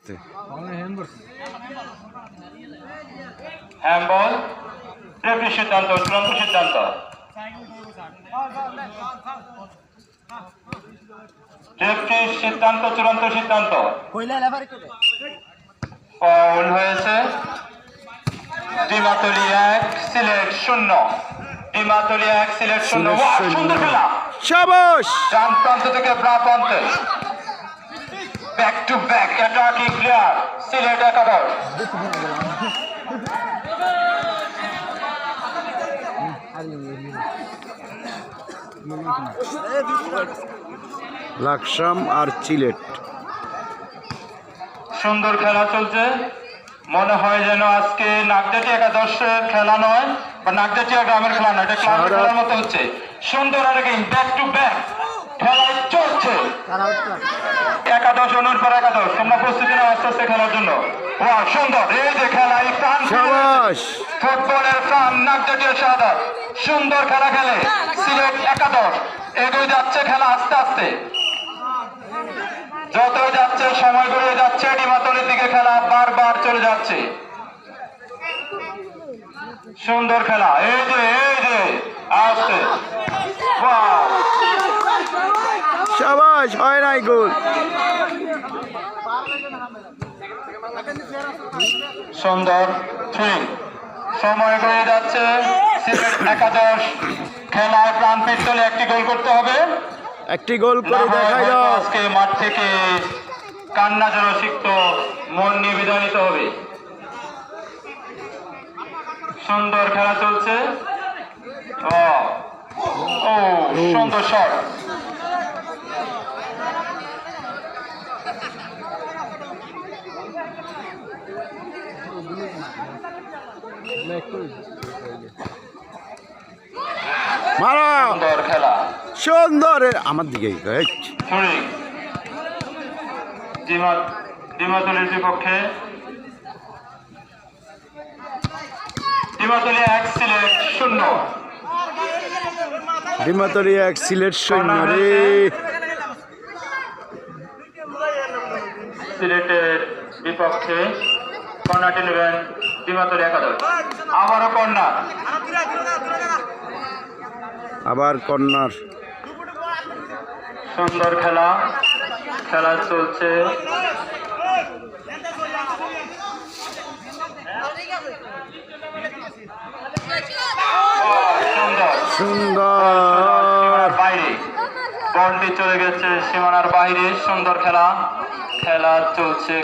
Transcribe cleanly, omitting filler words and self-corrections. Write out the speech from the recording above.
আস্তে হ্যান্ডবল রেফারির সিদ্ধান্ত, চূড়ান্ত সিদ্ধান্ত। রেফারির সিদ্ধান্ত, চূড়ান্ত সিদ্ধান্ত। ফাউল হয়েছে। ডিমাতলি 1, সিলেট 0। ডিমাতলি 1, সিলেট 0। ওয়াও, সুন্দর খেলা। শাবাশ! ডান প্রান্ত থেকে বাম প্রান্তে back to back attacking player Sylhet একাদশ। লাকসাম আর সিলেট সুন্দর খেলা চলছে। মনে হয় যেন আজকে নাগদাটি একাদশের খেলা নয় বা নাগদাটিয়া গ্রামের খেলা নয়, এটা ক্লাবের খেলার মতো হচ্ছে। সুন্দর অ্যাটাকিং ব্যাক টু ব্যাক খেলা চলছে। একাদশ অনুর পর একাদশ, তোমরা প্রস্তুতি নাও আস্তে আস্তে খেলার জন্য। ওয়াও, সুন্দর। এই যে খেলা, এই প্রাণ ফুটবলের প্রাণ নাগদাটিয়া শাহাদাত সুন্দর খেলা খেলে সিলেট একাদশ। এগিয়ে যাচ্ছে খেলা আস্তে আস্তে, যতই যাচ্ছে সময় গড়িয়ে যাচ্ছে, ডিমাতলির দিকে খেলা বারবার চলে যাচ্ছে। সুন্দর খেলা, এই যে আসছে। শাবাশ! হয় নাই গোল। সুন্দর থ্রি, সময় গড়িয়ে যাচ্ছে। সিলেট একাদশ খেলায় প্রাণ পিস্তলে একটি গোল করতে হবে। একটি গোল করে দেখাই দাও। আজকে মাঠ থেকে কান্না জনসিক্ত মন নিয়ে বিদায় নিতে হবে। সুন্দর খেলা চলছে। ও সুন্দর শট। মারা! সুন্দর খেলা, সুন্দর। আমার দিকে ডিমাতলির বিপক্ষে। ডিমাতলি 1, সিলেট 0। ডিমাতলি 1, সিলেট 0 রে। সিলেটের বিপক্ষে কর্নারটি নেবেন ডিমাতলি একাদশ। আবারও কর্নার, আবার কর্নার। সুন্দর খেলা, খেলা চলছে। সুন্দর বাইরে বলটি চলে গেছে সীমানার বাইরে। সুন্দর খেলা, খেলা চলছে।